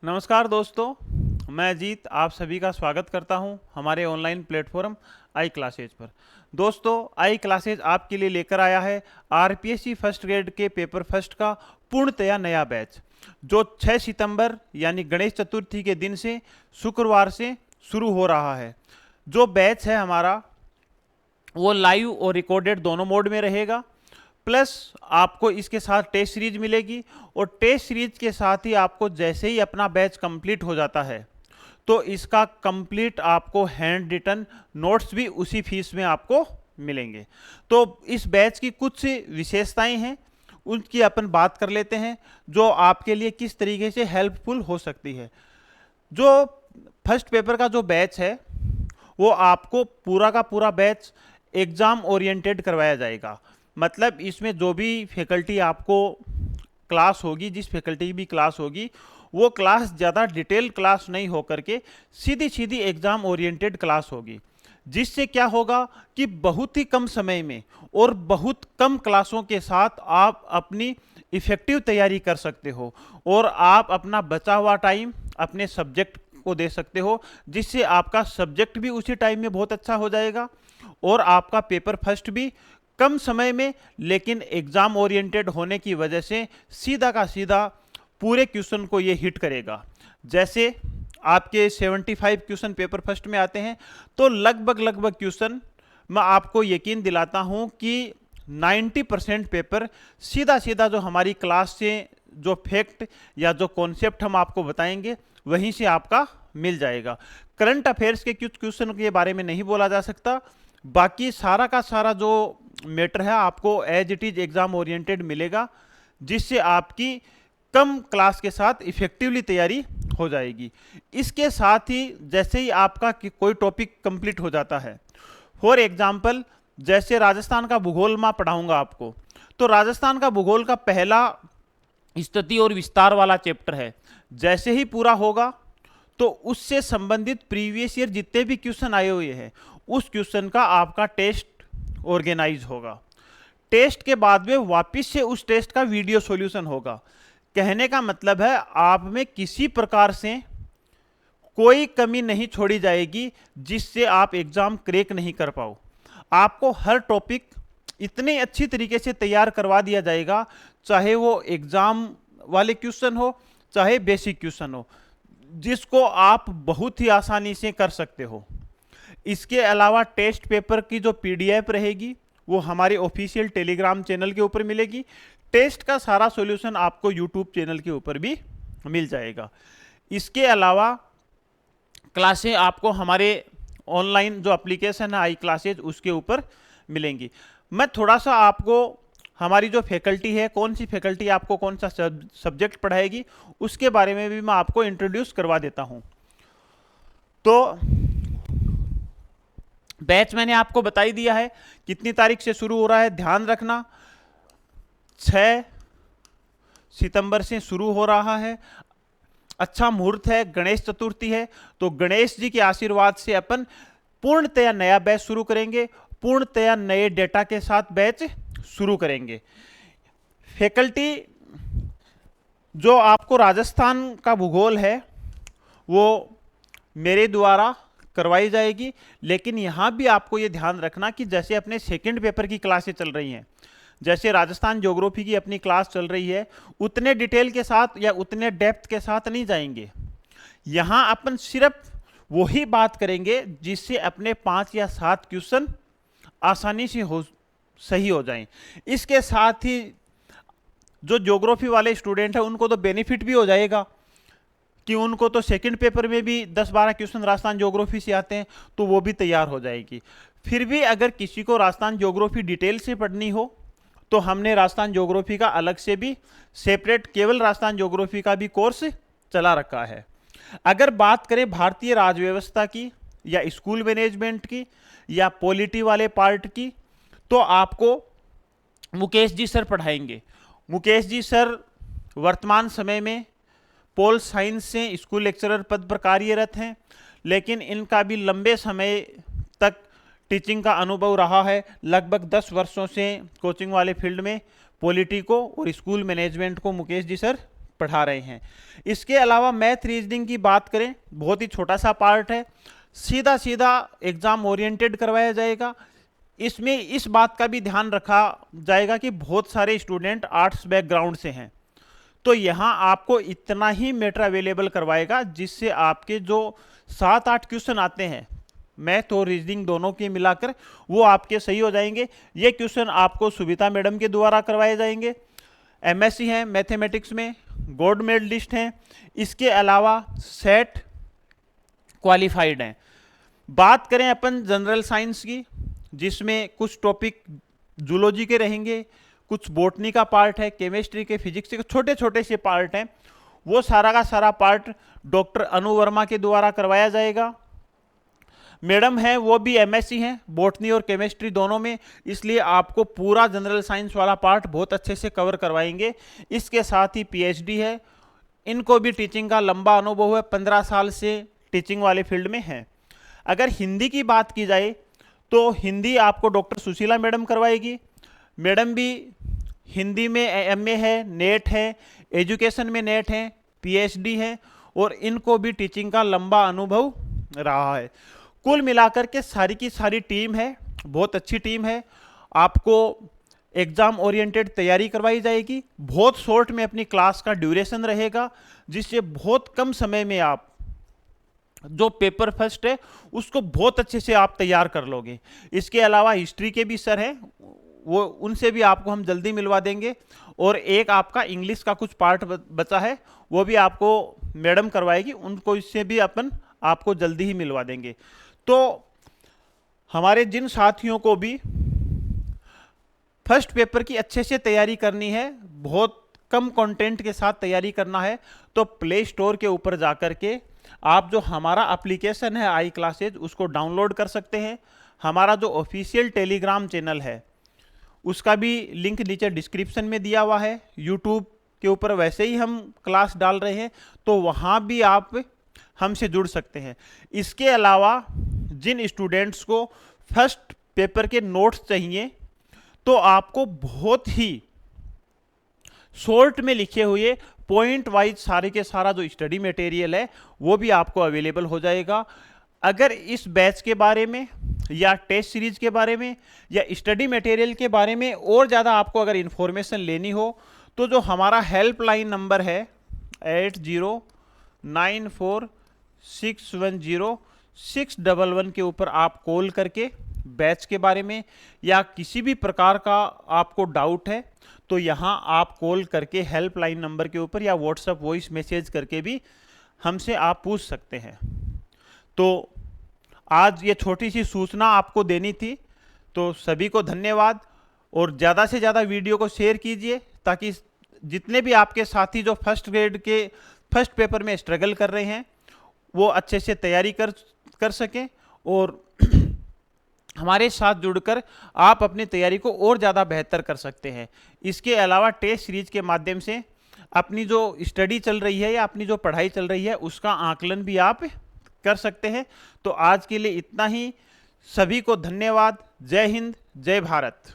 नमस्कार दोस्तों, मैं अजीत आप सभी का स्वागत करता हूं हमारे ऑनलाइन प्लेटफॉर्म आई क्लासेज पर। दोस्तों, आई क्लासेज आपके लिए लेकर आया है आरपीएससी फर्स्ट ग्रेड के पेपर फर्स्ट का पूर्णतया नया बैच, जो 6 सितंबर यानी गणेश चतुर्थी के दिन से शुक्रवार से शुरू हो रहा है। जो बैच है हमारा वो लाइव और रिकॉर्डेड दोनों मोड में रहेगा, प्लस आपको इसके साथ टेस्ट सीरीज मिलेगी और टेस्ट सीरीज के साथ ही आपको जैसे ही अपना बैच कंप्लीट हो जाता है तो इसका कंप्लीट आपको हैंड रिटन नोट्स भी उसी फीस में आपको मिलेंगे। तो इस बैच की कुछ विशेषताएं हैं, उनकी अपन बात कर लेते हैं जो आपके लिए किस तरीके से हेल्पफुल हो सकती है। जो फर्स्ट पेपर का जो बैच है वो आपको पूरा का पूरा बैच एग्ज़ाम ओरिएंटेड करवाया जाएगा। मतलब इसमें जो भी फैकल्टी आपको क्लास होगी, जिस फैकल्टी की भी क्लास होगी, वो क्लास ज़्यादा डिटेल क्लास नहीं होकर के सीधी सीधी एग्ज़ाम ओरिएंटेड क्लास होगी, जिससे क्या होगा कि बहुत ही कम समय में और बहुत कम क्लासों के साथ आप अपनी इफ़ेक्टिव तैयारी कर सकते हो और आप अपना बचा हुआ टाइम अपने सब्जेक्ट को दे सकते हो, जिससे आपका सब्जेक्ट भी उसी टाइम में बहुत अच्छा हो जाएगा और आपका पेपर फर्स्ट भी कम समय में लेकिन एग्ज़ाम ओरिएंटेड होने की वजह से सीधा का सीधा पूरे क्वेश्चन को ये हिट करेगा। जैसे आपके 75 क्वेश्चन पेपर फर्स्ट में आते हैं तो लगभग क्वेश्चन मैं आपको यकीन दिलाता हूँ कि 90% पेपर सीधा सीधा जो हमारी क्लास से जो फैक्ट या जो कॉन्सेप्ट हम आपको बताएंगे वहीं से आपका मिल जाएगा। करंट अफेयर्स के कुछ क्वेश्चन के बारे में नहीं बोला जा सकता, बाकी सारा का सारा जो मैटर है आपको as it is exam oriented मिलेगा, जिससे आपकी कम क्लास के साथ इफेक्टिवली तैयारी हो जाएगी। इसके साथ ही जैसे ही आपका कोई टॉपिक कंप्लीट हो जाता है, फॉर एग्जांपल जैसे राजस्थान का भूगोल मैं पढ़ाऊंगा आपको, तो राजस्थान का भूगोल का पहला स्थिति और विस्तार वाला चैप्टर है, जैसे ही पूरा होगा तो उससे संबंधित प्रीवियस ईयर जितने भी क्वेश्चन आए हुए हैं उस क्वेश्चन का आपका टेस्ट ऑर्गेनाइज होगा। टेस्ट के बाद में वापस से उस टेस्ट का वीडियो सॉल्यूशन होगा। कहने का मतलब है आप में किसी प्रकार से कोई कमी नहीं छोड़ी जाएगी जिससे आप एग्जाम क्रैक नहीं कर पाओ। आपको हर टॉपिक इतने अच्छी तरीके से तैयार करवा दिया जाएगा, चाहे वो एग्जाम वाले क्वेश्चन हो चाहे बेसिक क्वेश्चन हो, जिसको आप बहुत ही आसानी से कर सकते हो। इसके अलावा टेस्ट पेपर की जो पीडीएफ रहेगी वो हमारे ऑफिशियल टेलीग्राम चैनल के ऊपर मिलेगी। टेस्ट का सारा सॉल्यूशन आपको यूट्यूब चैनल के ऊपर भी मिल जाएगा। इसके अलावा क्लासें आपको हमारे ऑनलाइन जो एप्लीकेशन है आई क्लासेज उसके ऊपर मिलेंगी। मैं थोड़ा सा आपको हमारी जो फैकल्टी है, कौन सी फैकल्टी आपको कौन सा सब्जेक्ट पढ़ाएगी, उसके बारे में भी मैं आपको इंट्रोड्यूस करवा देता हूं। तो बैच मैंने आपको बता ही दिया है कितनी तारीख से शुरू हो रहा है। ध्यान रखना 6 सितंबर से शुरू हो रहा है। अच्छा मुहूर्त है, गणेश चतुर्थी है, तो गणेश जी के आशीर्वाद से अपन पूर्णतया नया बैच शुरू करेंगे, पूर्णतया नए डेटा के साथ बैच शुरू करेंगे। फैकल्टी जो आपको राजस्थान का भूगोल है वो मेरे द्वारा करवाई जाएगी, लेकिन यहाँ भी आपको ये ध्यान रखना कि जैसे अपने सेकंड पेपर की क्लासें चल रही हैं, जैसे राजस्थान ज्योग्राफी की अपनी क्लास चल रही है, उतने डिटेल के साथ या उतने डेप्थ के साथ नहीं जाएंगे। यहाँ अपन सिर्फ वही बात करेंगे जिससे अपने 5 या 7 क्वेश्चन आसानी से सही हो जाएं। इसके साथ ही जो ज्योग्राफी वाले स्टूडेंट हैं उनको तो बेनिफिट भी हो जाएगा कि उनको तो सेकंड पेपर में भी 10-12 क्वेश्चन राजस्थान ज्योग्राफी से आते हैं, तो वो भी तैयार हो जाएगी। फिर भी अगर किसी को राजस्थान ज्योग्राफी डिटेल से पढ़नी हो तो हमने राजस्थान ज्योग्राफी का अलग से भी सेपरेट केवल राजस्थान ज्योग्राफी का भी कोर्स चला रखा है। अगर बात करें भारतीय राज व्यवस्था की या स्कूल मैनेजमेंट की या पॉलिटी वाले पार्ट की, तो आपको मुकेश जी सर पढ़ाएंगे। मुकेश जी सर वर्तमान समय में पोल साइंस से स्कूल लेक्चरर पद पर कार्यरत हैं, लेकिन इनका भी लंबे समय तक टीचिंग का अनुभव रहा है। लगभग 10 वर्षों से कोचिंग वाले फील्ड में पॉलिटी को और स्कूल मैनेजमेंट को मुकेश जी सर पढ़ा रहे हैं। इसके अलावा मैथ रीजनिंग की बात करें, बहुत ही छोटा सा पार्ट है, सीधा सीधा एग्जाम ओरिएंटेड करवाया जाएगा। इसमें इस बात का भी ध्यान रखा जाएगा कि बहुत सारे स्टूडेंट आर्ट्स बैकग्राउंड से हैं, तो यहाँ आपको इतना ही मैटर अवेलेबल करवाएगा जिससे आपके जो 7-8 क्वेश्चन आते हैं मैथ और रीजनिंग दोनों के मिलाकर, वो आपके सही हो जाएंगे। ये क्वेश्चन आपको सुविता मैडम के द्वारा करवाए जाएंगे। एमएससी हैं मैथमेटिक्स में, गोल्ड मेडलिस्ट हैं, इसके अलावा सेट क्वालिफाइड हैं। बात करें अपन जनरल साइंस की, जिसमें कुछ टॉपिक जूलॉजी के रहेंगे, कुछ बॉटनी का पार्ट है, केमिस्ट्री के, फिजिक्स के छोटे छोटे से पार्ट हैं, वो सारा का सारा पार्ट डॉक्टर अनु वर्मा के द्वारा करवाया जाएगा। मैडम है वो भी एमएससी हैं बॉटनी और केमिस्ट्री दोनों में, इसलिए आपको पूरा जनरल साइंस वाला पार्ट बहुत अच्छे से कवर करवाएंगे। इसके साथ ही पीएचडी है, इनको भी टीचिंग का लंबा अनुभव है, 15 साल से टीचिंग वाले फील्ड में है। अगर हिंदी की बात की जाए तो हिंदी आपको डॉक्टर सुशीला मैडम करवाएगी। मैडम भी हिंदी में एमए है, नेट है, एजुकेशन में नेट है, पीएचडी है, और इनको भी टीचिंग का लंबा अनुभव रहा है। कुल मिलाकर के सारी की सारी टीम है, बहुत अच्छी टीम है। आपको एग्जाम ओरिएंटेड तैयारी करवाई जाएगी। बहुत शॉर्ट में अपनी क्लास का ड्यूरेशन रहेगा, जिससे बहुत कम समय में आप जो पेपर फर्स्ट है उसको बहुत अच्छे से आप तैयार कर लोगे। इसके अलावा हिस्ट्री के भी सर हैं, वो उनसे भी आपको हम जल्दी मिलवा देंगे। और एक आपका इंग्लिश का कुछ पार्ट बचा है, वो भी आपको मैडम करवाएगी, उनको इससे भी अपन आपको जल्दी ही मिलवा देंगे। तो हमारे जिन साथियों को भी फर्स्ट पेपर की अच्छे से तैयारी करनी है, बहुत कम कंटेंट के साथ तैयारी करना है, तो प्ले स्टोर के ऊपर जाकर के आप जो हमारा एप्लीकेशन है आई क्लासेज उसको डाउनलोड कर सकते हैं। हमारा जो ऑफिशियल टेलीग्राम चैनल है उसका भी लिंक नीचे डिस्क्रिप्शन में दिया हुआ है। यूट्यूब के ऊपर वैसे ही हम क्लास डाल रहे हैं, तो वहाँ भी आप हमसे जुड़ सकते हैं। इसके अलावा जिन स्टूडेंट्स को फर्स्ट पेपर के नोट्स चाहिए, तो आपको बहुत ही शॉर्ट में लिखे हुए पॉइंट वाइज सारे के सारा जो स्टडी मटेरियल है वो भी आपको अवेलेबल हो जाएगा। अगर इस बैच के बारे में या टेस्ट सीरीज के बारे में या स्टडी मटेरियल के बारे में और ज़्यादा आपको अगर इन्फॉर्मेशन लेनी हो, तो जो हमारा हेल्पलाइन नंबर है 8094610611 के ऊपर आप कॉल करके बैच के बारे में या किसी भी प्रकार का आपको डाउट है, तो यहाँ आप कॉल करके हेल्पलाइन नंबर के ऊपर या व्हाट्सएप वॉइस मैसेज करके भी हमसे आप पूछ सकते हैं। तो आज ये छोटी सी सूचना आपको देनी थी, तो सभी को धन्यवाद। और ज़्यादा से ज़्यादा वीडियो को शेयर कीजिए, ताकि जितने भी आपके साथी जो फर्स्ट ग्रेड के फर्स्ट पेपर में स्ट्रगल कर रहे हैं वो अच्छे से तैयारी कर सकें, और हमारे साथ जुड़कर आप अपनी तैयारी को और ज़्यादा बेहतर कर सकते हैं। इसके अलावा टेस्ट सीरीज के माध्यम से अपनी जो स्टडी चल रही है या अपनी जो पढ़ाई चल रही है उसका आकलन भी आप कर सकते हैं। तो आज के लिए इतना ही। सभी को धन्यवाद। जय हिंद, जय भारत।